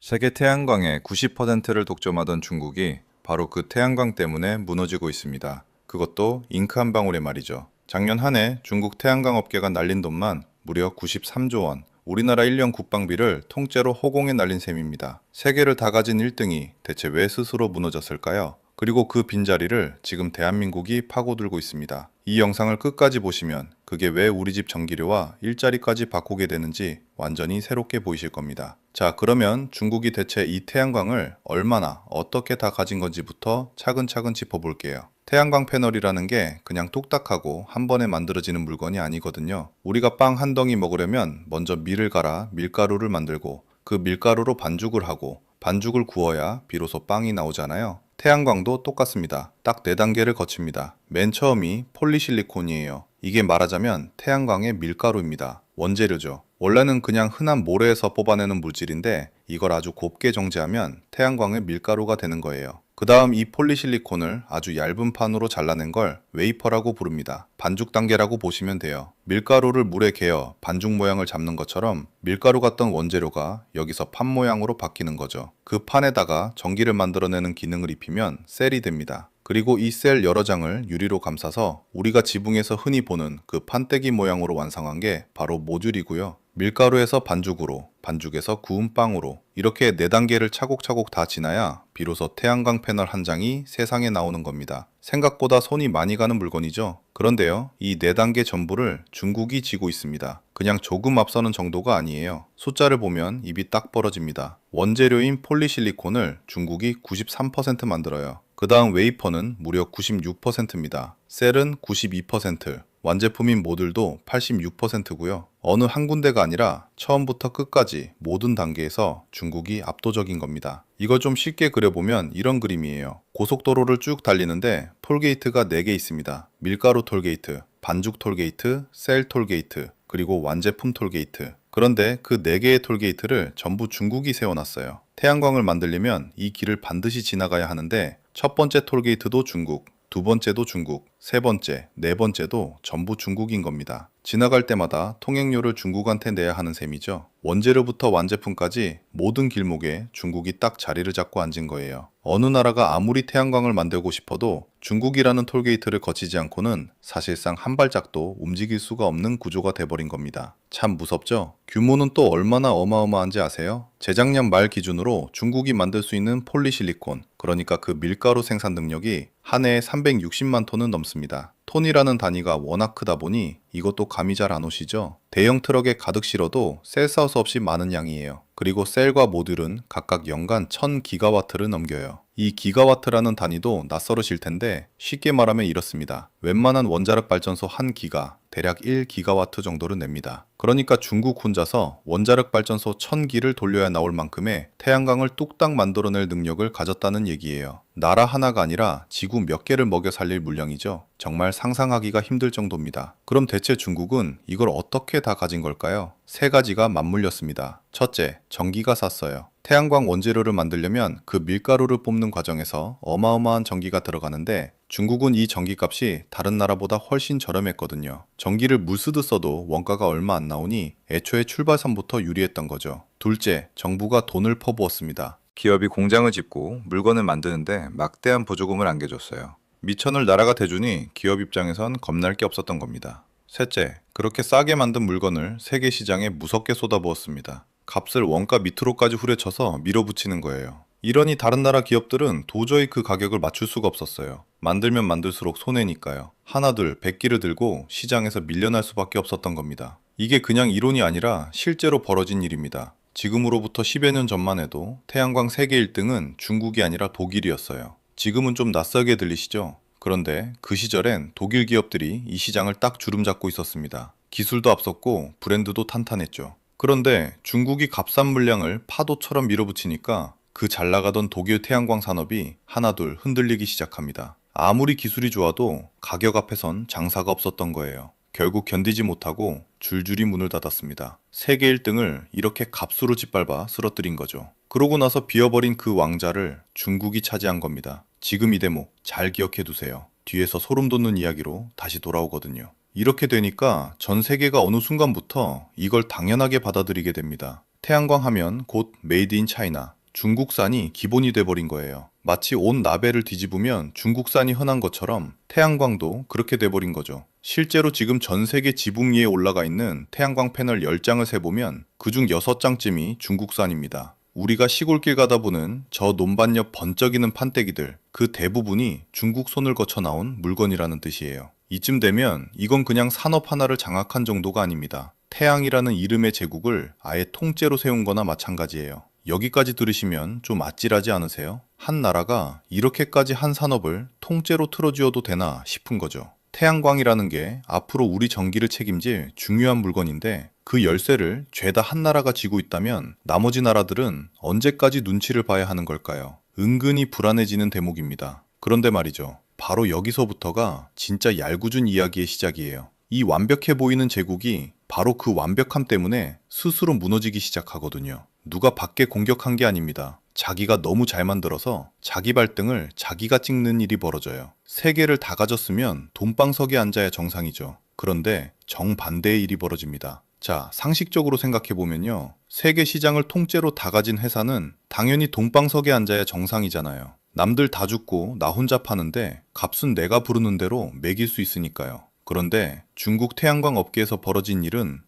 세계 태양광의 90%를 독점하던 중국이 바로 그 태양광 때문에 무너지고 있습니다. 그것도 잉크 한 방울에 말이죠. 작년 한 해 중국 태양광 업계가 날린 돈만 무려 93조 원, 우리나라 1년 국방비를 통째로 허공에 날린 셈입니다. 세계를 다 가진 1등이 대체 왜 스스로 무너졌을까요? 그리고 그 빈자리를 지금 대한민국이 파고들고 있습니다. 이 영상을 끝까지 보시면 그게 왜 우리 집 전기료와 일자리까지 바꾸게 되는지 완전히 새롭게 보이실 겁니다. 자, 그러면 중국이 대체 이 태양광을 얼마나 어떻게 다 가진 건지부터 차근차근 짚어볼게요. 태양광 패널이라는 게 그냥 뚝딱하고 한 번에 만들어지는 물건이 아니거든요. 우리가 빵 한 덩이 먹으려면 먼저 밀을 갈아 밀가루를 만들고 그 밀가루로 반죽을 하고 반죽을 구워야 비로소 빵이 나오잖아요. 태양광도 똑같습니다. 딱 4단계를 거칩니다. 맨 처음이 폴리실리콘이에요. 이게 말하자면 태양광의 밀가루입니다. 원재료죠. 원래는 그냥 흔한 모래에서 뽑아내는 물질인데 이걸 아주 곱게 정제하면 태양광의 밀가루가 되는 거예요. 그 다음 이 폴리실리콘을 아주 얇은 판으로 잘라낸 걸 웨이퍼라고 부릅니다. 반죽 단계라고 보시면 돼요. 밀가루를 물에 개어 반죽 모양을 잡는 것처럼 밀가루 같던 원재료가 여기서 판 모양으로 바뀌는 거죠. 그 판에다가 전기를 만들어내는 기능을 입히면 셀이 됩니다. 그리고 이 셀 여러 장을 유리로 감싸서 우리가 지붕에서 흔히 보는 그 판때기 모양으로 완성한 게 바로 모듈이고요. 밀가루에서 반죽으로, 반죽에서 구운 빵으로 이렇게 4단계를 차곡차곡 다 지나야 비로소 태양광 패널 한 장이 세상에 나오는 겁니다. 생각보다 손이 많이 가는 물건이죠. 그런데요, 이 4단계 전부를 중국이 지고 있습니다. 그냥 조금 앞서는 정도가 아니에요. 숫자를 보면 입이 딱 벌어집니다. 원재료인 폴리실리콘을 중국이 93% 만들어요. 그 다음 웨이퍼는 무려 96%입니다. 셀은 92%, 완제품인 모듈도 86%고요. 어느 한 군데가 아니라 처음부터 끝까지 모든 단계에서 중국이 압도적인 겁니다. 이걸 좀 쉽게 그려보면 이런 그림이에요. 고속도로를 쭉 달리는데 톨게이트가 4개 있습니다. 밀가루 톨게이트, 반죽 톨게이트, 셀 톨게이트, 그리고 완제품 톨게이트. 그런데 그 4개의 톨게이트를 전부 중국이 세워놨어요. 태양광을 만들려면 이 길을 반드시 지나가야 하는데 첫 번째 톨게이트도 중국, 두 번째도 중국, 세 번째, 네 번째도 전부 중국인 겁니다. 지나갈 때마다 통행료를 중국한테 내야 하는 셈이죠. 원재료부터 완제품까지 모든 길목에 중국이 딱 자리를 잡고 앉은 거예요. 어느 나라가 아무리 태양광을 만들고 싶어도 중국이라는 톨게이트를 거치지 않고는 사실상 한 발짝도 움직일 수가 없는 구조가 돼버린 겁니다. 참 무섭죠? 규모는 또 얼마나 어마어마한지 아세요? 재작년 말 기준으로 중국이 만들 수 있는 폴리실리콘, 그러니까 그 밀가루 생산 능력이 한 해에 360만 톤은 넘습니다. 톤이라는 단위가 워낙 크다 보니 이것도 감이 잘 안 오시죠? 대형 트럭에 가득 실어도 셀 사수 없이 많은 양이에요. 그리고 셀과 모듈은 각각 연간 1000기가와트를 넘겨요. 이 기가와트라는 단위도 낯설으실 텐데 쉽게 말하면 이렇습니다. 웬만한 원자력 발전소 1기가 대략 1기가와트 정도를 냅니다. 그러니까 중국 혼자서 원자력 발전소 1000기를 돌려야 나올 만큼의 태양광을 뚝딱 만들어낼 능력을 가졌다는 얘기예요. 나라 하나가 아니라 지구 몇 개를 먹여 살릴 물량이죠. 정말 상상하기가 힘들 정도입니다. 그럼 대체 중국은 이걸 어떻게 다 가진 걸까요? 3가지가 맞물렸습니다. 첫째, 전기가 쌌어요. 태양광 원재료를 만들려면 그 밀가루를 뽑는 과정에서 어마어마한 전기가 들어가는데 중국은 이 전기값이 다른 나라보다 훨씬 저렴했거든요. 전기를 물 쓰듯 써도 원가가 얼마 안 나오니 애초에 출발선부터 유리했던 거죠. 둘째, 정부가 돈을 퍼부었습니다. 기업이 공장을 짓고 물건을 만드는데 막대한 보조금을 안겨줬어요. 미천을 나라가 대주니 기업 입장에선 겁날 게 없었던 겁니다. 셋째, 그렇게 싸게 만든 물건을 세계 시장에 무섭게 쏟아부었습니다. 값을 원가 밑으로까지 후려쳐서 밀어붙이는 거예요. 이러니 다른 나라 기업들은 도저히 그 가격을 맞출 수가 없었어요. 만들면 만들수록 손해니까요. 하나둘 100기를 들고 시장에서 밀려날 수밖에 없었던 겁니다. 이게 그냥 이론이 아니라 실제로 벌어진 일입니다. 지금으로부터 10여 년 전만 해도 태양광 세계 1등은 중국이 아니라 독일이었어요. 지금은 좀 낯설게 들리시죠? 그런데 그 시절엔 독일 기업들이 이 시장을 딱 주름잡고 있었습니다. 기술도 앞섰고 브랜드도 탄탄했죠. 그런데 중국이 값싼 물량을 파도처럼 밀어붙이니까 그 잘 나가던 독일 태양광 산업이 하나둘 흔들리기 시작합니다. 아무리 기술이 좋아도 가격 앞에선 장사가 없었던 거예요. 결국 견디지 못하고 줄줄이 문을 닫았습니다. 세계 1등을 이렇게 값으로 짓밟아 쓰러뜨린 거죠. 그러고 나서 비어버린 그 왕자를 중국이 차지한 겁니다. 지금 이 대목 잘 기억해 두세요. 뒤에서 소름 돋는 이야기로 다시 돌아오거든요. 이렇게 되니까 전 세계가 어느 순간부터 이걸 당연하게 받아들이게 됩니다. 태양광 하면 곧 메이드 인 차이나, 중국산이 기본이 돼버린 거예요. 마치 온 나베를 뒤집으면 중국산이 흔한 것처럼 태양광도 그렇게 돼버린 거죠. 실제로 지금 전 세계 지붕 위에 올라가 있는 태양광 패널 10장을 세보면 그중 6장쯤이 중국산입니다. 우리가 시골길 가다 보는 저 논밭 옆 번쩍이는 판때기들, 그 대부분이 중국 손을 거쳐 나온 물건이라는 뜻이에요. 이쯤 되면 이건 그냥 산업 하나를 장악한 정도가 아닙니다. 태양이라는 이름의 제국을 아예 통째로 세운 거나 마찬가지예요. 여기까지 들으시면 좀 아찔하지 않으세요? 한 나라가 이렇게까지 한 산업을 통째로 틀어쥐어도 되나 싶은 거죠. 태양광이라는 게 앞으로 우리 전기를 책임질 중요한 물건인데 그 열쇠를 죄다 한 나라가 쥐고 있다면 나머지 나라들은 언제까지 눈치를 봐야 하는 걸까요? 은근히 불안해지는 대목입니다. 그런데 말이죠. 바로 여기서부터가 진짜 얄궂은 이야기의 시작이에요. 이 완벽해 보이는 제국이 바로 그 완벽함 때문에 스스로 무너지기 시작하거든요. 누가 밖에 공격한 게 아닙니다. 자기가 너무 잘 만들어서 자기 발등을 자기가 찍는 일이 벌어져요. 세계를 다 가졌으면 돈방석에 앉아야 정상이죠. 그런데 정반대의 일이 벌어집니다. 자, 상식적으로 생각해보면요. 세계 시장을 통째로 다 가진 회사는 당연히 돈방석에 앉아야 정상이잖아요. 남들 다 죽고 나 혼자 파는데 값은 내가 부르는 대로 매길 수 있으니까요. 그런데 중국 태양광 업계에서 벌어진 일은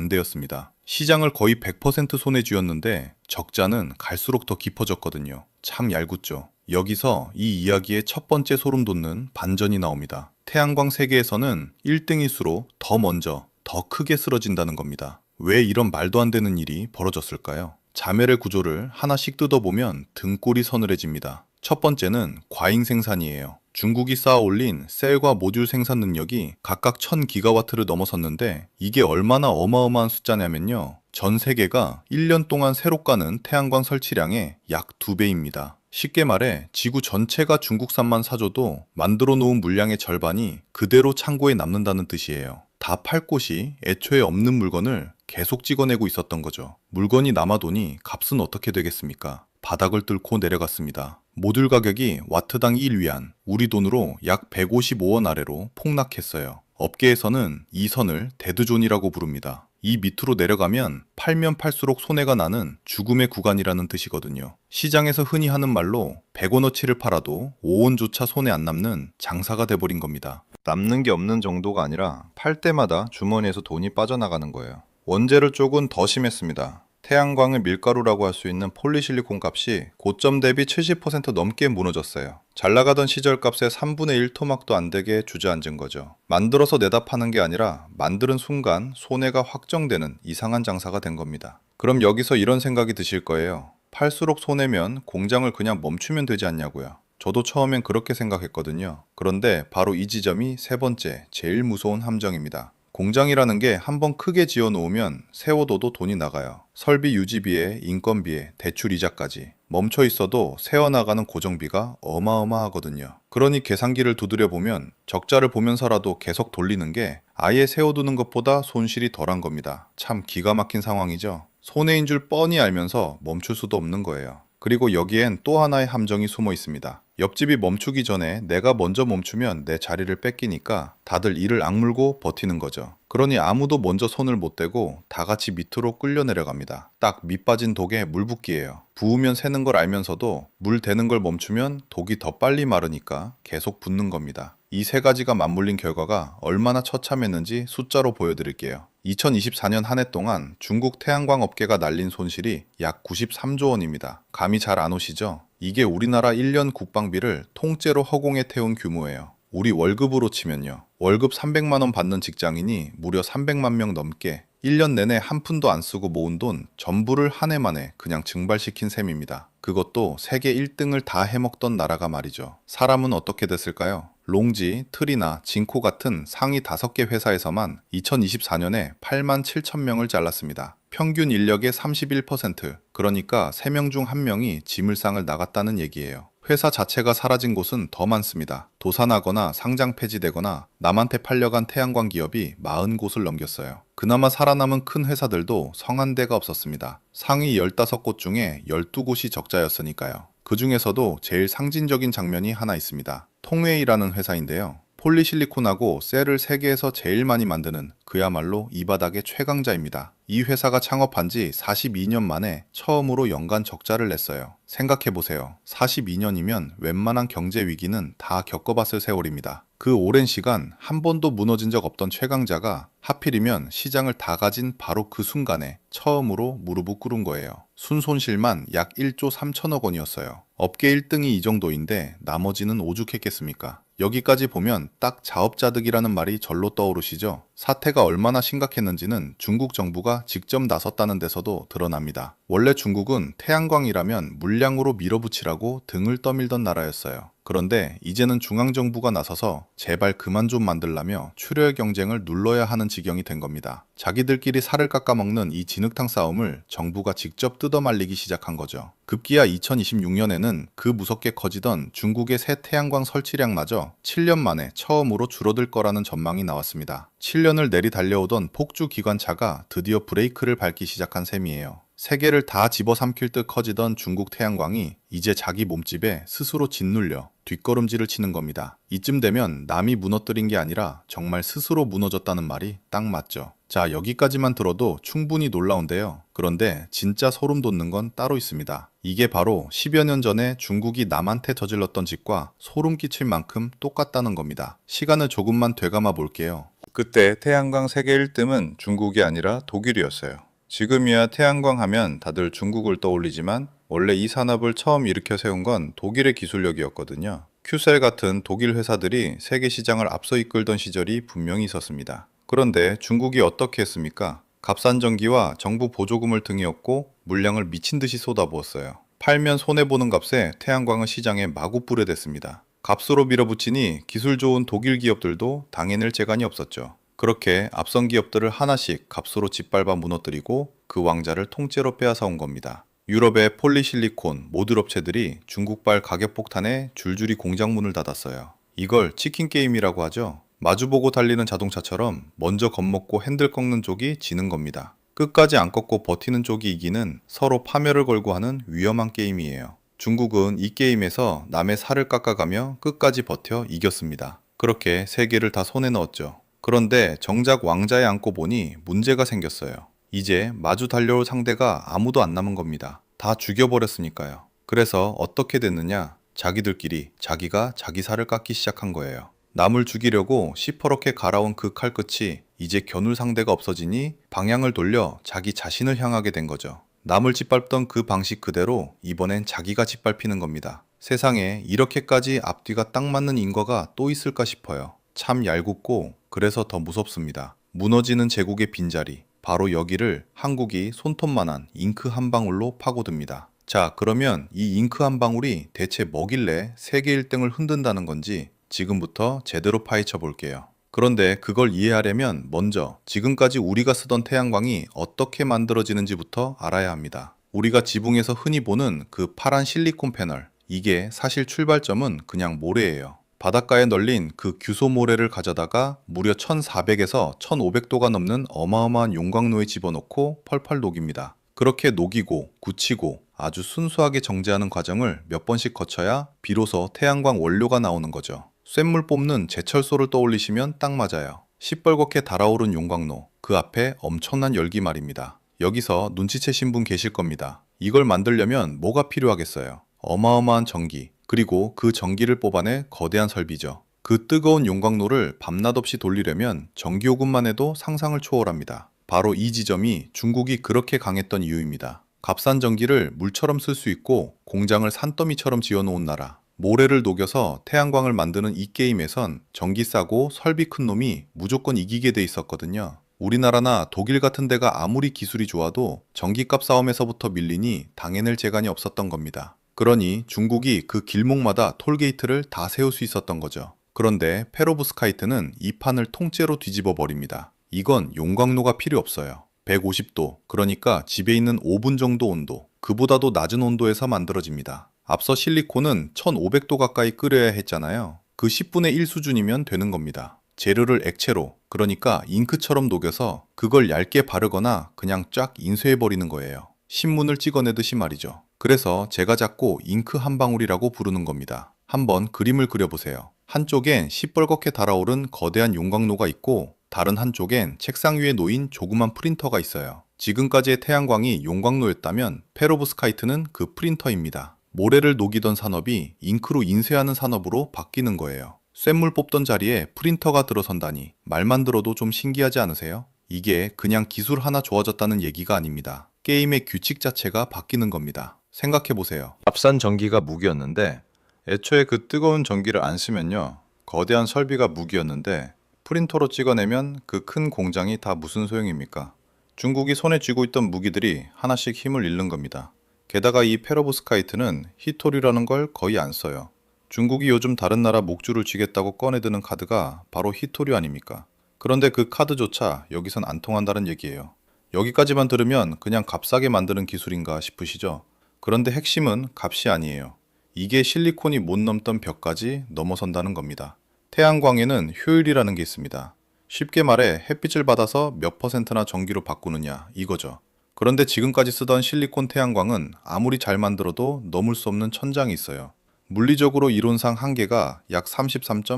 정반대였습니다. 시장을 거의 100% 손에 쥐었는데 적자는 갈수록 더 깊어졌거든요. 참 얄궂죠. 여기서 이 이야기의 첫 번째 소름 돋는 반전이 나옵니다. 태양광 세계에서는 1등일수록 더 먼저, 더 크게 쓰러진다는 겁니다. 왜 이런 말도 안 되는 일이 벌어졌을까요? 자매의 구조를 하나씩 뜯어보면 등골이 서늘해집니다. 첫 번째는 과잉 생산이에요. 중국이 쌓아 올린 셀과 모듈 생산 능력이 각각 1000기가와트를 넘어섰는데 이게 얼마나 어마어마한 숫자냐면요. 전 세계가 1년 동안 새로 까는 태양광 설치량의 약 2배입니다. 쉽게 말해 지구 전체가 중국산만 사줘도 만들어 놓은 물량의 절반이 그대로 창고에 남는다는 뜻이에요. 다 팔 곳이 애초에 없는 물건을 계속 찍어내고 있었던 거죠. 물건이 남아도니 값은 어떻게 되겠습니까? 바닥을 뚫고 내려갔습니다. 모듈 가격이 와트당 1위안, 우리 돈으로 약 155원 아래로 폭락했어요. 업계에서는 이 선을 데드존이라고 부릅니다. 이 밑으로 내려가면 팔면 팔수록 손해가 나는 죽음의 구간이라는 뜻이거든요. 시장에서 흔히 하는 말로 100원어치를 팔아도 5원조차 손에 안 남는 장사가 돼버린 겁니다. 남는 게 없는 정도가 아니라 팔 때마다 주머니에서 돈이 빠져나가는 거예요. 원재료 쪽은 더 심했습니다. 태양광을 밀가루라고 할 수 있는 폴리실리콘 값이 고점 대비 70% 넘게 무너졌어요. 잘 나가던 시절 값의 3분의 1 토막도 안 되게 주저앉은 거죠. 만들어서 내다 파는 게 아니라 만드는 순간 손해가 확정되는 이상한 장사가 된 겁니다. 그럼 여기서 이런 생각이 드실 거예요. 팔수록 손해면 공장을 그냥 멈추면 되지 않냐고요. 저도 처음엔 그렇게 생각했거든요. 그런데 바로 이 지점이 세 번째, 제일 무서운 함정입니다. 공장이라는 게 한번 크게 지어 놓으면 세워둬도 돈이 나가요. 설비 유지비에 인건비에 대출 이자까지. 멈춰 있어도 세워나가는 고정비가 어마어마하거든요. 그러니 계산기를 두드려보면 적자를 보면서라도 계속 돌리는 게 아예 세워두는 것보다 손실이 덜한 겁니다. 참 기가 막힌 상황이죠. 손해인 줄 뻔히 알면서 멈출 수도 없는 거예요. 그리고 여기엔 또 하나의 함정이 숨어 있습니다. 옆집이 멈추기 전에 내가 먼저 멈추면 내 자리를 뺏기니까 다들 이를 악물고 버티는 거죠. 그러니 아무도 먼저 손을 못 대고 다 같이 밑으로 끌려 내려갑니다. 딱 밑 빠진 독에 물 붓기예요. 부으면 새는 걸 알면서도 물 대는 걸 멈추면 독이 더 빨리 마르니까 계속 붓는 겁니다. 이 세 가지가 맞물린 결과가 얼마나 처참했는지 숫자로 보여드릴게요. 2024년 한 해 동안 중국 태양광 업계가 날린 손실이 약 93조 원입니다. 감이 잘 안 오시죠? 이게 우리나라 1년 국방비를 통째로 허공에 태운 규모예요. 우리 월급으로 치면요. 월급 300만 원 받는 직장인이 무려 300만 명 넘게 1년 내내 한 푼도 안 쓰고 모은 돈 전부를 한 해 만에 그냥 증발시킨 셈입니다. 그것도 세계 1등을 다 해먹던 나라가 말이죠. 사람은 어떻게 됐을까요? 롱지, 트리나, 진코 같은 상위 5개 회사에서만 2024년에 8만 7천 명을 잘랐습니다. 평균 인력의 31%, 그러니까 3명 중 1명이 지물상을 나갔다는 얘기예요. 회사 자체가 사라진 곳은 더 많습니다. 도산하거나 상장 폐지되거나 남한테 팔려간 태양광 기업이 40곳을 넘겼어요. 그나마 살아남은 큰 회사들도 성한 데가 없었습니다. 상위 15곳 중에 12곳이 적자였으니까요. 그 중에서도 제일 상징적인 장면이 하나 있습니다. 통웨이라는 회사인데요. 폴리실리콘하고 셀을 세계에서 제일 많이 만드는 그야말로 이 바닥의 최강자입니다. 이 회사가 창업한 지 42년 만에 처음으로 연간 적자를 냈어요. 생각해보세요. 42년이면 웬만한 경제 위기는 다 겪어봤을 세월입니다. 그 오랜 시간 한 번도 무너진 적 없던 최강자가 하필이면 시장을 다 가진 바로 그 순간에 처음으로 무릎을 꿇은 거예요. 순손실만 약 1조 3천억 원이었어요. 업계 1등이 이 정도인데 나머지는 오죽했겠습니까? 여기까지 보면 딱 자업자득이라는 말이 절로 떠오르시죠? 사태가 얼마나 심각했는지는 중국 정부가 직접 나섰다는 데서도 드러납니다. 원래 중국은 태양광이라면 물량으로 밀어붙이라고 등을 떠밀던 나라였어요. 그런데 이제는 중앙정부가 나서서 제발 그만 좀 만들라며 출혈 경쟁을 눌러야 하는 지경이 된 겁니다. 자기들끼리 살을 깎아먹는 이 진흙탕 싸움을 정부가 직접 뜯어말리기 시작한 거죠. 급기야 2026년에는 그 무섭게 커지던 중국의 새 태양광 설치량마저 7년 만에 처음으로 줄어들 거라는 전망이 나왔습니다. 7년을 내리 달려오던 폭주 기관차가 드디어 브레이크를 밟기 시작한 셈이에요. 세계를 다 집어삼킬 듯 커지던 중국 태양광이 이제 자기 몸집에 스스로 짓눌려 뒷걸음질을 치는 겁니다. 이쯤 되면 남이 무너뜨린 게 아니라 정말 스스로 무너졌다는 말이 딱 맞죠. 자, 여기까지만 들어도 충분히 놀라운데요. 그런데 진짜 소름 돋는 건 따로 있습니다. 이게 바로 10여 년 전에 중국이 남한테 저질렀던 짓과 소름 끼칠 만큼 똑같다는 겁니다. 시간을 조금만 되감아 볼게요. 그때 태양광 세계 1등은 중국이 아니라 독일이었어요. 지금이야 태양광 하면 다들 중국을 떠올리지만 원래 이 산업을 처음 일으켜 세운 건 독일의 기술력이었거든요. 큐셀 같은 독일 회사들이 세계 시장을 앞서 이끌던 시절이 분명히 있었습니다. 그런데 중국이 어떻게 했습니까? 값싼 전기와 정부 보조금을 등에 업고 물량을 미친 듯이 쏟아부었어요. 팔면 손해보는 값에 태양광은 시장에 마구 뿌려댔습니다. 값으로 밀어붙이니 기술 좋은 독일 기업들도 당해낼 재간이 없었죠. 그렇게 앞선 기업들을 하나씩 값으로 짓밟아 무너뜨리고 그 왕자를 통째로 빼앗아 온 겁니다. 유럽의 폴리실리콘 모듈 업체들이 중국발 가격 폭탄에 줄줄이 공장 문을 닫았어요. 이걸 치킨 게임이라고 하죠. 마주보고 달리는 자동차처럼 먼저 겁먹고 핸들 꺾는 쪽이 지는 겁니다. 끝까지 안 꺾고 버티는 쪽이 이기는 서로 파멸을 걸고 하는 위험한 게임이에요. 중국은 이 게임에서 남의 살을 깎아가며 끝까지 버텨 이겼습니다. 그렇게 세계를 다 손에 넣었죠. 그런데 정작 왕자에 앉고 보니 문제가 생겼어요. 이제 마주 달려올 상대가 아무도 안 남은 겁니다. 다 죽여버렸으니까요. 그래서 어떻게 됐느냐? 자기들끼리 자기가 자기 살을 깎기 시작한 거예요. 남을 죽이려고 시퍼렇게 갈아온 그 칼끝이 이제 겨눌 상대가 없어지니 방향을 돌려 자기 자신을 향하게 된 거죠. 남을 짓밟던 그 방식 그대로 이번엔 자기가 짓밟히는 겁니다. 세상에 이렇게까지 앞뒤가 딱 맞는 인과가 또 있을까 싶어요. 참 얄궂고 그래서 더 무섭습니다. 무너지는 제국의 빈자리, 바로 여기를 한국이 손톱만한 잉크 한 방울로 파고듭니다. 자, 그러면 이 잉크 한 방울이 대체 뭐길래 세계 1등을 흔든다는 건지 지금부터 제대로 파헤쳐 볼게요. 그런데 그걸 이해하려면 먼저 지금까지 우리가 쓰던 태양광이 어떻게 만들어지는지부터 알아야 합니다. 우리가 지붕에서 흔히 보는 그 파란 실리콘 패널, 이게 사실 출발점은 그냥 모래예요. 바닷가에 널린 그 규소 모래를 가져다가 무려 1400에서 1500도가 넘는 어마어마한 용광로에 집어넣고 펄펄 녹입니다. 그렇게 녹이고 굳히고 아주 순수하게 정제하는 과정을 몇 번씩 거쳐야 비로소 태양광 원료가 나오는 거죠. 쇳물 뽑는 제철소를 떠올리시면 딱 맞아요. 시뻘겋게 달아오른 용광로, 그 앞에 엄청난 열기 말입니다. 여기서 눈치채신 분 계실 겁니다. 이걸 만들려면 뭐가 필요하겠어요? 어마어마한 전기, 그리고 그 전기를 뽑아내 거대한 설비죠. 그 뜨거운 용광로를 밤낮 없이 돌리려면 전기요금만 해도 상상을 초월합니다. 바로 이 지점이 중국이 그렇게 강했던 이유입니다. 값싼 전기를 물처럼 쓸 수 있고 공장을 산더미처럼 지어놓은 나라. 모래를 녹여서 태양광을 만드는 이 게임에선 전기 싸고 설비 큰 놈이 무조건 이기게 돼 있었거든요. 우리나라나 독일 같은 데가 아무리 기술이 좋아도 전기값 싸움에서부터 밀리니 당해낼 재간이 없었던 겁니다. 그러니 중국이 그 길목마다 톨게이트를 다 세울 수 있었던 거죠. 그런데 페로브스카이트는 이 판을 통째로 뒤집어 버립니다. 이건 용광로가 필요 없어요. 150도, 그러니까 집에 있는 오븐 정도 온도, 그보다도 낮은 온도에서 만들어집니다. 앞서 실리콘은 1500도 가까이 끓여야 했잖아요. 그 10분의 1 수준이면 되는 겁니다. 재료를 액체로, 그러니까 잉크처럼 녹여서 그걸 얇게 바르거나 그냥 쫙 인쇄해버리는 거예요. 신문을 찍어내듯이 말이죠. 그래서 제가 자꾸 잉크 한 방울이라고 부르는 겁니다. 한번 그림을 그려보세요. 한쪽엔 시뻘겋게 달아오른 거대한 용광로가 있고 다른 한쪽엔 책상 위에 놓인 조그만 프린터가 있어요. 지금까지의 태양광이 용광로였다면 페로브스카이트는 그 프린터입니다. 모래를 녹이던 산업이 잉크로 인쇄하는 산업으로 바뀌는 거예요. 쇳물 뽑던 자리에 프린터가 들어선다니 말만 들어도 좀 신기하지 않으세요? 이게 그냥 기술 하나 좋아졌다는 얘기가 아닙니다. 게임의 규칙 자체가 바뀌는 겁니다. 생각해보세요. 값싼 전기가 무기였는데 애초에 그 뜨거운 전기를 안 쓰면요. 거대한 설비가 무기였는데 프린터로 찍어내면 그 큰 공장이 다 무슨 소용입니까? 중국이 손에 쥐고 있던 무기들이 하나씩 힘을 잃는 겁니다. 게다가 이 페로브스카이트는 히토리라는 걸 거의 안 써요. 중국이 요즘 다른 나라 목줄을 쥐겠다고 꺼내드는 카드가 바로 히토리 아닙니까? 그런데 그 카드조차 여기선 안 통한다는 얘기예요. 여기까지만 들으면 그냥 값싸게 만드는 기술인가 싶으시죠? 그런데 핵심은 값이 아니에요. 이게 실리콘이 못 넘던 벽까지 넘어선다는 겁니다. 태양광에는 효율이라는 게 있습니다. 쉽게 말해 햇빛을 받아서 몇 퍼센트나 전기로 바꾸느냐 이거죠. 그런데 지금까지 쓰던 실리콘 태양광은 아무리 잘 만들어도 넘을 수 없는 천장이 있어요. 물리적으로 이론상 한계가 약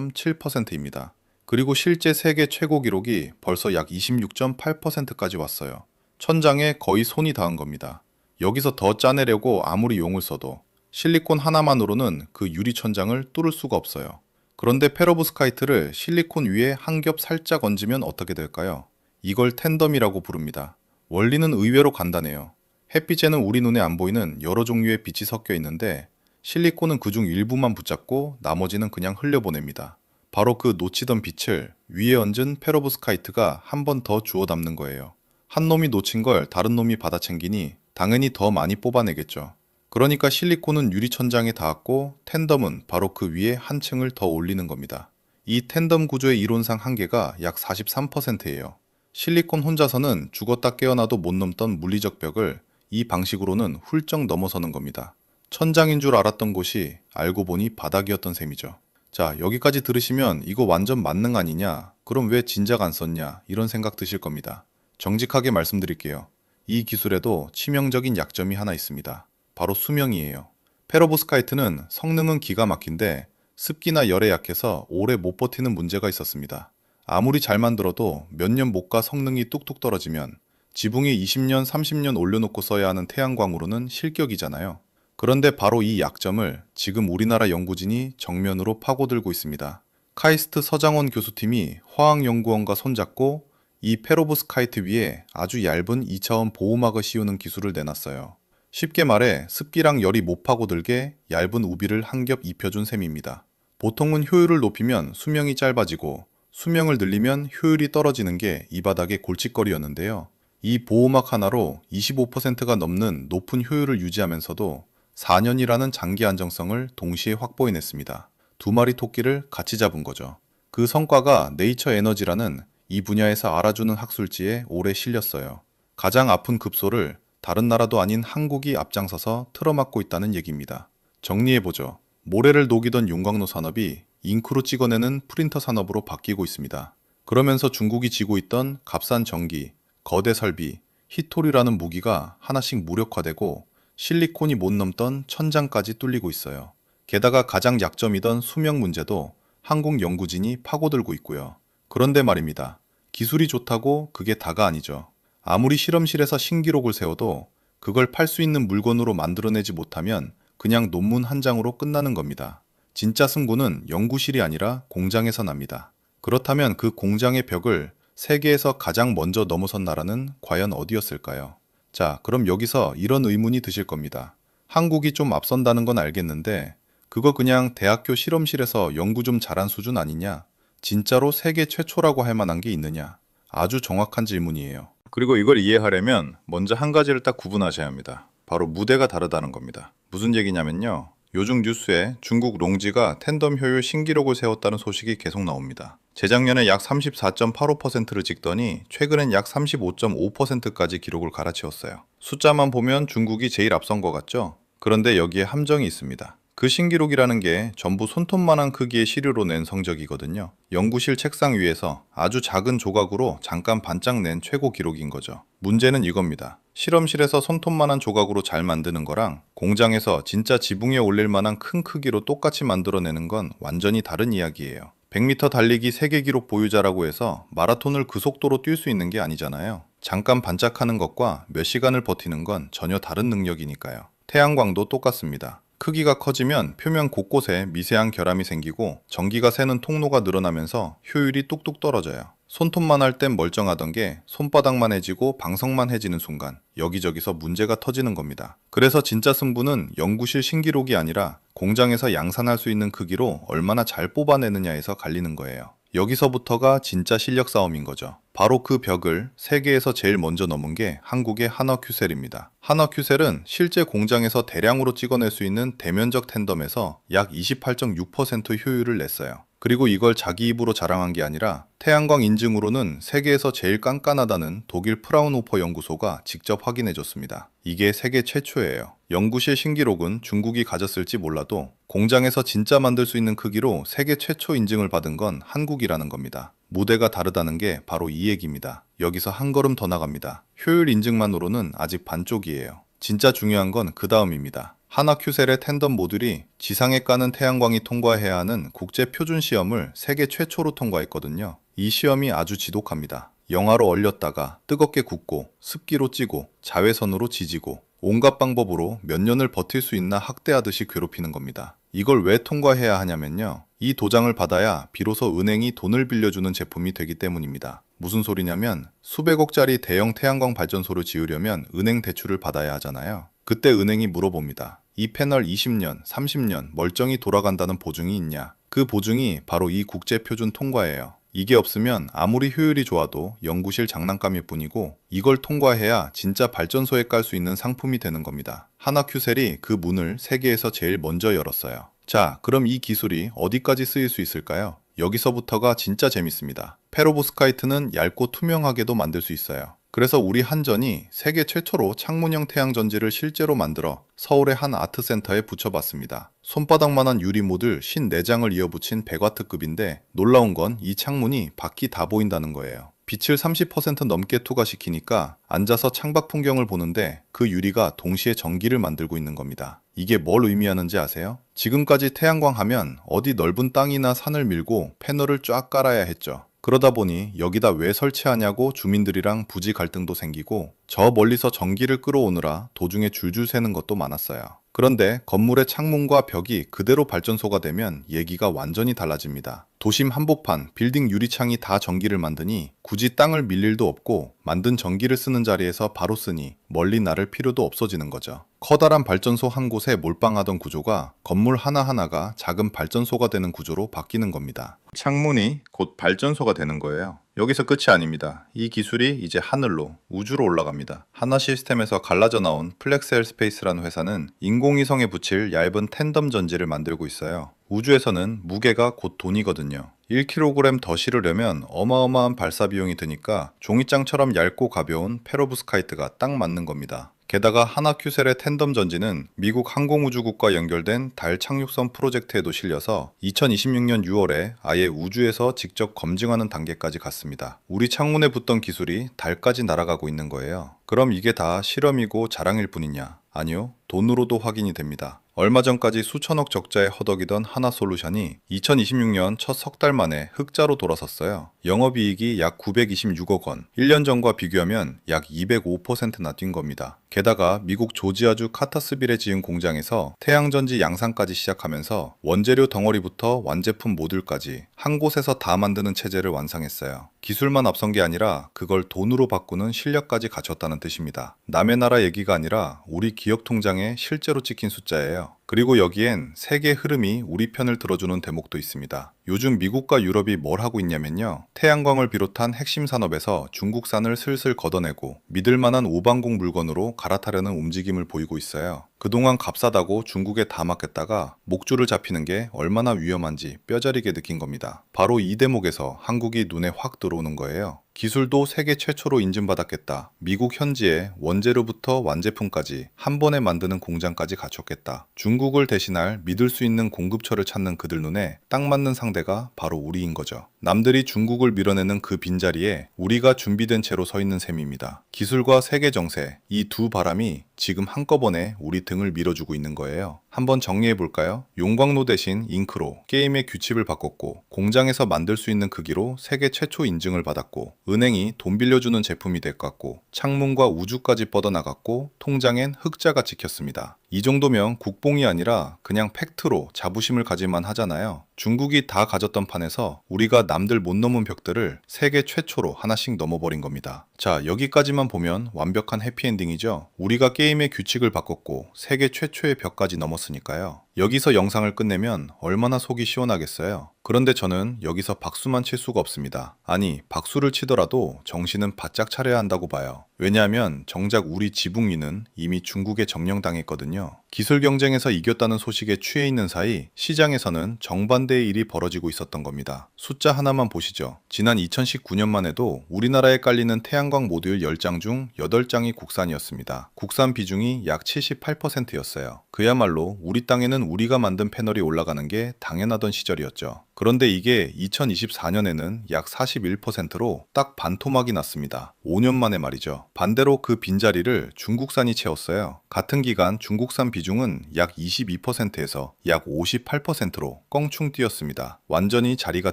33.7%입니다. 그리고 실제 세계 최고 기록이 벌써 약 26.8%까지 왔어요. 천장에 거의 손이 닿은 겁니다. 여기서 더 짜내려고 아무리 용을 써도 실리콘 하나만으로는 그 유리 천장을 뚫을 수가 없어요. 그런데 페로브스카이트를 실리콘 위에 한 겹 살짝 얹으면 어떻게 될까요? 이걸 텐덤이라고 부릅니다. 원리는 의외로 간단해요. 햇빛에는 우리 눈에 안 보이는 여러 종류의 빛이 섞여 있는데 실리콘은 그중 일부만 붙잡고 나머지는 그냥 흘려보냅니다. 바로 그 놓치던 빛을 위에 얹은 페로브스카이트가 한 번 더 주워 담는 거예요. 한 놈이 놓친 걸 다른 놈이 받아챙기니 당연히 더 많이 뽑아내겠죠. 그러니까 실리콘은 유리 천장에 닿았고 텐덤은 바로 그 위에 한 층을 더 올리는 겁니다. 이 텐덤 구조의 이론상 한계가 약 43%예요. 실리콘 혼자서는 죽었다 깨어나도 못 넘던 물리적 벽을 이 방식으로는 훌쩍 넘어서는 겁니다. 천장인 줄 알았던 곳이 알고 보니 바닥이었던 셈이죠. 자, 여기까지 들으시면 이거 완전 만능 아니냐? 그럼 왜 진작 안 썼냐? 이런 생각 드실 겁니다. 정직하게 말씀드릴게요. 이 기술에도 치명적인 약점이 하나 있습니다. 바로 수명이에요. 페로브스카이트는 성능은 기가 막힌데 습기나 열에 약해서 오래 못 버티는 문제가 있었습니다. 아무리 잘 만들어도 몇 년 못 가 성능이 뚝뚝 떨어지면 지붕에 20년, 30년 올려놓고 써야 하는 태양광으로는 실격이잖아요. 그런데 바로 이 약점을 지금 우리나라 연구진이 정면으로 파고들고 있습니다. 카이스트 서장원 교수팀이 화학연구원과 손잡고 이 페로브스카이트 위에 아주 얇은 2차원 보호막을 씌우는 기술을 내놨어요. 쉽게 말해 습기랑 열이 못 파고들게 얇은 우비를 한 겹 입혀준 셈입니다. 보통은 효율을 높이면 수명이 짧아지고 수명을 늘리면 효율이 떨어지는 게 이 바닥의 골칫거리였는데요. 이 보호막 하나로 25%가 넘는 높은 효율을 유지하면서도 4년이라는 장기 안정성을 동시에 확보해냈습니다. 두 마리 토끼를 같이 잡은 거죠. 그 성과가 네이처 에너지라는 이 분야에서 알아주는 학술지에 오래 실렸어요. 가장 아픈 급소를 다른 나라도 아닌 한국이 앞장서서 틀어막고 있다는 얘기입니다. 정리해보죠. 모래를 녹이던 용광로 산업이 잉크로 찍어내는 프린터 산업으로 바뀌고 있습니다. 그러면서 중국이 쥐고 있던 값싼 전기, 거대 설비, 히토리라는 무기가 하나씩 무력화되고 실리콘이 못 넘던 천장까지 뚫리고 있어요. 게다가 가장 약점이던 수명 문제도 한국 연구진이 파고들고 있고요. 그런데 말입니다. 기술이 좋다고 그게 다가 아니죠. 아무리 실험실에서 신기록을 세워도 그걸 팔 수 있는 물건으로 만들어내지 못하면 그냥 논문 한 장으로 끝나는 겁니다. 진짜 승부는 연구실이 아니라 공장에서 납니다. 그렇다면 그 공장의 벽을 세계에서 가장 먼저 넘어선 나라는 과연 어디였을까요? 자, 그럼 여기서 이런 의문이 드실 겁니다. 한국이 좀 앞선다는 건 알겠는데 그거 그냥 대학교 실험실에서 연구 좀 잘한 수준 아니냐? 진짜로 세계 최초라고 할 만한 게 있느냐? 아주 정확한 질문이에요. 그리고 이걸 이해하려면 먼저 한 가지를 딱 구분하셔야 합니다. 바로 무대가 다르다는 겁니다. 무슨 얘기냐면요. 요즘 뉴스에 중국 롱지가 텐덤 효율 신기록을 세웠다는 소식이 계속 나옵니다. 재작년에 약 34.85%를 찍더니 최근엔 약 35.5%까지 기록을 갈아치웠어요. 숫자만 보면 중국이 제일 앞선 것 같죠? 그런데 여기에 함정이 있습니다. 그 신기록이라는 게 전부 손톱만한 크기의 시료로 낸 성적이거든요. 연구실 책상 위에서 아주 작은 조각으로 잠깐 반짝 낸 최고 기록인 거죠. 문제는 이겁니다. 실험실에서 손톱만한 조각으로 잘 만드는 거랑 공장에서 진짜 지붕에 올릴 만한 큰 크기로 똑같이 만들어내는 건 완전히 다른 이야기예요. 100m 달리기 세계 기록 보유자라고 해서 마라톤을 그 속도로 뛸 수 있는 게 아니잖아요. 잠깐 반짝하는 것과 몇 시간을 버티는 건 전혀 다른 능력이니까요. 태양광도 똑같습니다. 크기가 커지면 표면 곳곳에 미세한 결함이 생기고 전기가 새는 통로가 늘어나면서 효율이 뚝뚝 떨어져요. 손톱만 할 땐 멀쩡하던 게 손바닥만 해지고 방석만 해지는 순간 여기저기서 문제가 터지는 겁니다. 그래서 진짜 승부는 연구실 신기록이 아니라 공장에서 양산할 수 있는 크기로 얼마나 잘 뽑아내느냐에서 갈리는 거예요. 여기서부터가 진짜 실력 싸움인 거죠. 바로 그 벽을 세계에서 제일 먼저 넘은 게 한국의 한화큐셀입니다. 한화큐셀은 실제 공장에서 대량으로 찍어낼 수 있는 대면적 텐덤에서 약 28.6% 효율을 냈어요. 그리고 이걸 자기 입으로 자랑한 게 아니라 태양광 인증으로는 세계에서 제일 깐깐하다는 독일 프라운호퍼 연구소가 직접 확인해줬습니다. 이게 세계 최초예요. 연구실 신기록은 중국이 가졌을지 몰라도 공장에서 진짜 만들 수 있는 크기로 세계 최초 인증을 받은 건 한국이라는 겁니다. 무대가 다르다는 게 바로 이 얘기입니다. 여기서 한 걸음 더 나갑니다. 효율 인증만으로는 아직 반쪽이에요. 진짜 중요한 건 그 다음입니다. 한화큐셀의 텐덤 모듈이 지상에 까는 태양광이 통과해야 하는 국제 표준 시험을 세계 최초로 통과했거든요. 이 시험이 아주 지독합니다. 영하로 얼렸다가 뜨겁게 굽고 습기로 찌고 자외선으로 지지고 온갖 방법으로 몇 년을 버틸 수 있나 학대하듯이 괴롭히는 겁니다. 이걸 왜 통과해야 하냐면요. 이 도장을 받아야 비로소 은행이 돈을 빌려주는 제품이 되기 때문입니다. 무슨 소리냐면 수백억짜리 대형 태양광 발전소를 지으려면 은행 대출을 받아야 하잖아요. 그때 은행이 물어봅니다. 이 패널 20년, 30년 멀쩡히 돌아간다는 보증이 있냐? 그 보증이 바로 이 국제표준 통과예요. 이게 없으면 아무리 효율이 좋아도 연구실 장난감일 뿐이고 이걸 통과해야 진짜 발전소에 깔 수 있는 상품이 되는 겁니다. 한화큐셀이 그 문을 세계에서 제일 먼저 열었어요. 자, 그럼 이 기술이 어디까지 쓰일 수 있을까요? 여기서부터가 진짜 재밌습니다. 페로브스카이트는 얇고 투명하게도 만들 수 있어요. 그래서 우리 한전이 세계 최초로 창문형 태양전지를 실제로 만들어 서울의 한 아트센터에 붙여봤습니다. 손바닥만한 유리 모듈 54장을 이어붙인 100W급인데 놀라운 건 이 창문이 밖이 다 보인다는 거예요. 빛을 30% 넘게 투과시키니까 앉아서 창밖 풍경을 보는데 그 유리가 동시에 전기를 만들고 있는 겁니다. 이게 뭘 의미하는지 아세요? 지금까지 태양광 하면 어디 넓은 땅이나 산을 밀고 패널을 쫙 깔아야 했죠. 그러다 보니 여기다 왜 설치하냐고 주민들이랑 부지 갈등도 생기고 저 멀리서 전기를 끌어오느라 도중에 줄줄 새는 것도 많았어요. 그런데 건물의 창문과 벽이 그대로 발전소가 되면 얘기가 완전히 달라집니다. 도심 한복판, 빌딩 유리창이 다 전기를 만드니 굳이 땅을 밀 일도 없고 만든 전기를 쓰는 자리에서 바로 쓰니 멀리 나를 필요도 없어지는 거죠. 커다란 발전소 한 곳에 몰빵하던 구조가 건물 하나하나가 작은 발전소가 되는 구조로 바뀌는 겁니다. 창문이 곧 발전소가 되는 거예요. 여기서 끝이 아닙니다. 이 기술이 이제 하늘로, 우주로 올라갑니다. 한화 시스템에서 갈라져 나온 플렉스헬 스페이스라는 회사는 인공위성에 붙일 얇은 텐덤 전지를 만들고 있어요. 우주에서는 무게가 곧 돈이거든요. 1kg 더 실으려면 어마어마한 발사 비용이 드니까 종이장처럼 얇고 가벼운 페로브스카이트가 딱 맞는 겁니다. 게다가 한화큐셀의 텐덤 전지는 미국 항공우주국과 연결된 달 착륙선 프로젝트에도 실려서 2026년 6월에 아예 우주에서 직접 검증하는 단계까지 갔습니다. 우리 창문에 붙던 기술이 달까지 날아가고 있는 거예요. 그럼 이게 다 실험이고 자랑일 뿐이냐? 아니요, 돈으로도 확인이 됩니다. 얼마 전까지 수천억 적자에 허덕이던 한화솔루션이 2026년 첫 석 달 만에 흑자로 돌아섰어요. 영업이익이 약 926억 원, 1년 전과 비교하면 약 205%나 뛴 겁니다. 게다가 미국 조지아주 카터스빌에 지은 공장에서 태양전지 양산까지 시작하면서 원재료 덩어리부터 완제품 모듈까지 한 곳에서 다 만드는 체제를 완성했어요. 기술만 앞선 게 아니라 그걸 돈으로 바꾸는 실력까지 갖췄다는 뜻입니다. 남의 나라 얘기가 아니라 우리 기업 통장에 실제로 찍힌 숫자예요. 그리고 여기엔 세계 흐름이 우리 편을 들어주는 대목도 있습니다. 요즘 미국과 유럽이 뭘 하고 있냐면요. 태양광을 비롯한 핵심 산업에서 중국산을 슬슬 걷어내고 믿을만한 오방공 물건으로 갈아타려는 움직임을 보이고 있어요. 그동안 값싸다고 중국에 다 맡겼다가 목줄을 잡히는 게 얼마나 위험한지 뼈저리게 느낀 겁니다. 바로 이 대목에서 한국이 눈에 확 들어오는 거예요. 기술도 세계 최초로 인증받았겠다. 미국 현지에 원재료부터 완제품까지 한 번에 만드는 공장까지 갖췄겠다. 중국을 대신할 믿을 수 있는 공급처를 찾는 그들 눈에 딱 맞는 상대가 바로 우리인 거죠. 남들이 중국을 밀어내는 그 빈자리에 우리가 준비된 채로 서 있는 셈입니다. 기술과 세계 정세, 이 두 바람이 지금 한꺼번에 우리 등을 밀어주고 있는 거예요. 한번 정리해 볼까요? 용광로 대신 잉크로 게임의 규칙을 바꿨고, 공장에서 만들 수 있는 크기로 세계 최초 인증을 받았고, 은행이 돈 빌려주는 제품이 됐고, 창문과 우주까지 뻗어나갔고, 통장엔 흑자가 찍혔습니다. 이 정도면 국뽕이 아니라 그냥 팩트로 자부심을 가질만 하잖아요. 중국이 다 가졌던 판에서 우리가 남들 못 넘은 벽들을 세계 최초로 하나씩 넘어버린 겁니다. 자, 여기까지만 보면 완벽한 해피엔딩이죠. 우리가 게임의 규칙을 바꿨고 세계 최초의 벽까지 넘었으니까요. 여기서 영상을 끝내면 얼마나 속이 시원하겠어요. 그런데 저는 여기서 박수만 칠 수가 없습니다. 아니, 박수를 치더라도 정신은 바짝 차려야 한다고 봐요. 왜냐하면 정작 우리 지붕 위는 이미 중국에 점령당했거든요. 기술 경쟁에서 이겼다는 소식에 취해 있는 사이 시장에서는 정반대의 일이 벌어지고 있었던 겁니다. 숫자 하나만 보시죠. 지난 2019년만 해도 우리나라에 깔리는 태양광 모듈 10장 중 8장이 국산이었습니다. 국산 비중이 약 78%였어요. 그야말로 우리 땅에는 우리가 만든 패널이 올라가는 게 당연하던 시절이었죠. 그런데 이게 2024년에는 약 41%로 딱 반토막이 났습니다. 5년 만에 말이죠. 반대로 그 빈자리를 중국산이 채웠어요. 같은 기간 중국산 비중은 약 22%에서 약 58%로 껑충 뛰었습니다. 완전히 자리가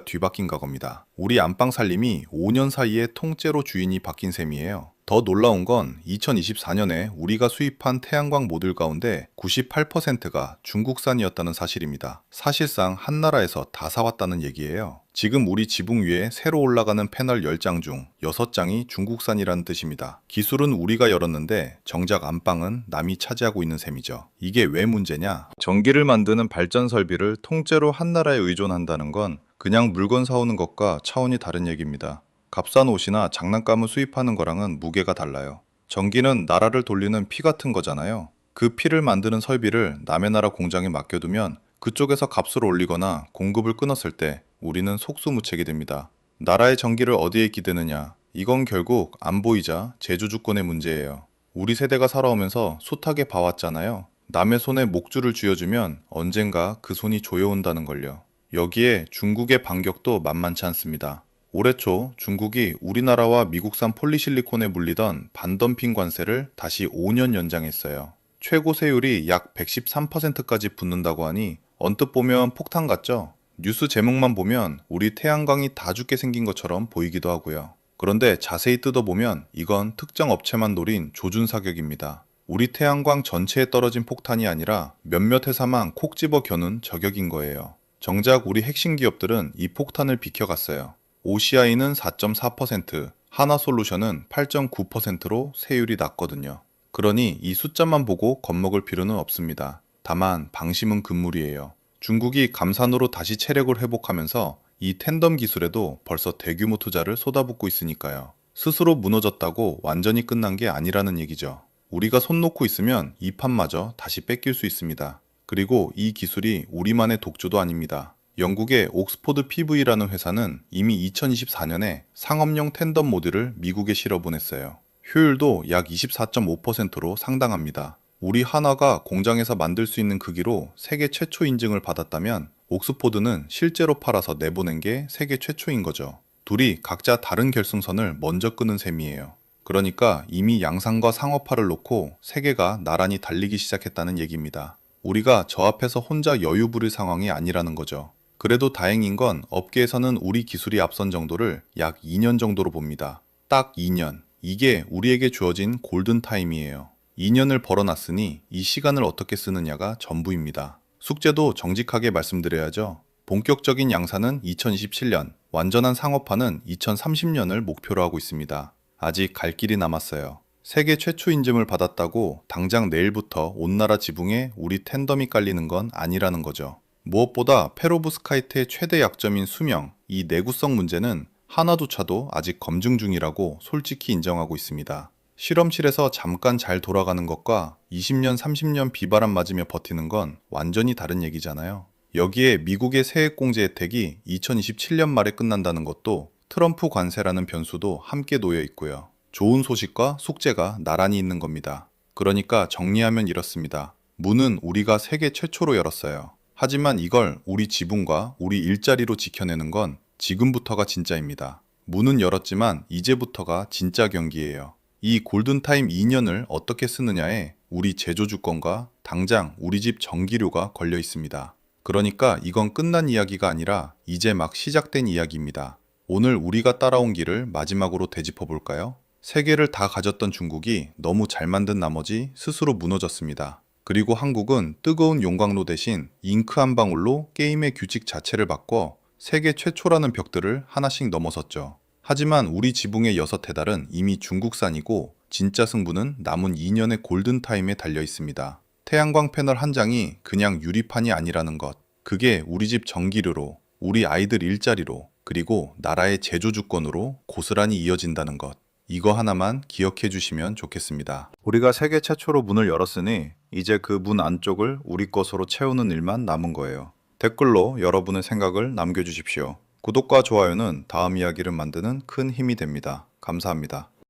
뒤바뀐 거겁니다. 우리 안방 살림이 5년 사이에 통째로 주인이 바뀐 셈이에요. 더 놀라운 건 2024년에 우리가 수입한 태양광 모듈 가운데 98%가 중국산이었다는 사실입니다. 사실상 한 나라에서 다 사왔다는 얘기예요. 지금 우리 지붕 위에 새로 올라가는 패널 10장 중 6장이 중국산이라는 뜻입니다. 기술은 우리가 열었는데 정작 안방은 남이 차지하고 있는 셈이죠. 이게 왜 문제냐? 전기를 만드는 발전 설비를 통째로 한 나라에 의존한다는 건 그냥 물건 사오는 것과 차원이 다른 얘기입니다. 값싼 옷이나 장난감을 수입하는 거랑은 무게가 달라요. 전기는 나라를 돌리는 피 같은 거잖아요. 그 피를 만드는 설비를 남의 나라 공장에 맡겨두면 그쪽에서 값을 올리거나 공급을 끊었을 때 우리는 속수무책이 됩니다. 나라의 전기를 어디에 기대느냐? 이건 결국 안보이자 제조주권의 문제예요. 우리 세대가 살아오면서 숱하게 봐왔잖아요. 남의 손에 목줄을 쥐어주면 언젠가 그 손이 조여온다는 걸요. 여기에 중국의 반격도 만만치 않습니다. 올해 초 중국이 우리나라와 미국산 폴리실리콘에 물리던 반덤핑 관세를 다시 5년 연장했어요. 최고 세율이 약 113%까지 붙는다고 하니 언뜻 보면 폭탄 같죠? 뉴스 제목만 보면 우리 태양광이 다 죽게 생긴 것처럼 보이기도 하고요. 그런데 자세히 뜯어보면 이건 특정 업체만 노린 조준 사격입니다. 우리 태양광 전체에 떨어진 폭탄이 아니라 몇몇 회사만 콕 집어 겨눈 저격인 거예요. 정작 우리 핵심 기업들은 이 폭탄을 비켜갔어요. OCI는 4.4%, 하나솔루션은 8.9%로 세율이 낮거든요. 그러니 이 숫자만 보고 겁먹을 필요는 없습니다. 다만 방심은 금물이에요. 중국이 감산으로 다시 체력을 회복하면서 이 텐덤 기술에도 벌써 대규모 투자를 쏟아붓고 있으니까요. 스스로 무너졌다고 완전히 끝난 게 아니라는 얘기죠. 우리가 손 놓고 있으면 이 판마저 다시 뺏길 수 있습니다. 그리고 이 기술이 우리만의 독주도 아닙니다. 영국의 옥스포드 PV라는 회사는 이미 2024년에 상업용 텐덤 모듈을 미국에 실어보냈어요. 효율도 약 24.5%로 상당합니다. 우리 하나가 공장에서 만들 수 있는 크기로 세계 최초 인증을 받았다면 옥스포드는 실제로 팔아서 내보낸 게 세계 최초인 거죠. 둘이 각자 다른 결승선을 먼저 끄는 셈이에요. 그러니까 이미 양산과 상업화를 놓고 세계가 나란히 달리기 시작했다는 얘기입니다. 우리가 저 앞에서 혼자 여유 부릴 상황이 아니라는 거죠. 그래도 다행인 건 업계에서는 우리 기술이 앞선 정도를 약 2년 정도로 봅니다. 딱 2년. 이게 우리에게 주어진 골든타임이에요. 2년을 벌어놨으니 이 시간을 어떻게 쓰느냐가 전부입니다. 숙제도 정직하게 말씀드려야죠. 본격적인 양산은 2027년, 완전한 상업화는 2030년을 목표로 하고 있습니다. 아직 갈 길이 남았어요. 세계 최초 인증을 받았다고 당장 내일부터 온 나라 지붕에 우리 텐덤이 깔리는 건 아니라는 거죠. 무엇보다 페로브스카이트의 최대 약점인 수명, 이 내구성 문제는 하나조차도 아직 검증 중이라고 솔직히 인정하고 있습니다. 실험실에서 잠깐 잘 돌아가는 것과 20년, 30년 비바람 맞으며 버티는 건 완전히 다른 얘기잖아요. 여기에 미국의 세액공제 혜택이 2027년 말에 끝난다는 것도 트럼프 관세라는 변수도 함께 놓여 있고요. 좋은 소식과 숙제가 나란히 있는 겁니다. 그러니까 정리하면 이렇습니다. 문은 우리가 세계 최초로 열었어요. 하지만 이걸 우리 지분과 우리 일자리로 지켜내는 건 지금부터가 진짜입니다. 문은 열었지만 이제부터가 진짜 경기예요. 이 골든타임 2년을 어떻게 쓰느냐에 우리 제조 주권과 당장 우리 집 전기료가 걸려 있습니다. 그러니까 이건 끝난 이야기가 아니라 이제 막 시작된 이야기입니다. 오늘 우리가 따라온 길을 마지막으로 되짚어 볼까요? 세계를 다 가졌던 중국이 너무 잘 만든 나머지 스스로 무너졌습니다. 그리고 한국은 뜨거운 용광로 대신 잉크 한 방울로 게임의 규칙 자체를 바꿔 세계 최초라는 벽들을 하나씩 넘어섰죠. 하지만 우리 지붕의 6해달은 이미 중국산이고 진짜 승부는 남은 2년의 골든타임에 달려 있습니다. 태양광 패널 한 장이 그냥 유리판이 아니라는 것. 그게 우리 집 전기료로, 우리 아이들 일자리로, 그리고 나라의 제조 주권으로 고스란히 이어진다는 것. 이거 하나만 기억해 주시면 좋겠습니다. 우리가 세계 최초로 문을 열었으니 이제 그 문 안쪽을 우리 것으로 채우는 일만 남은 거예요. 댓글로 여러분의 생각을 남겨주십시오. 구독과 좋아요는 다음 이야기를 만드는 큰 힘이 됩니다. 감사합니다.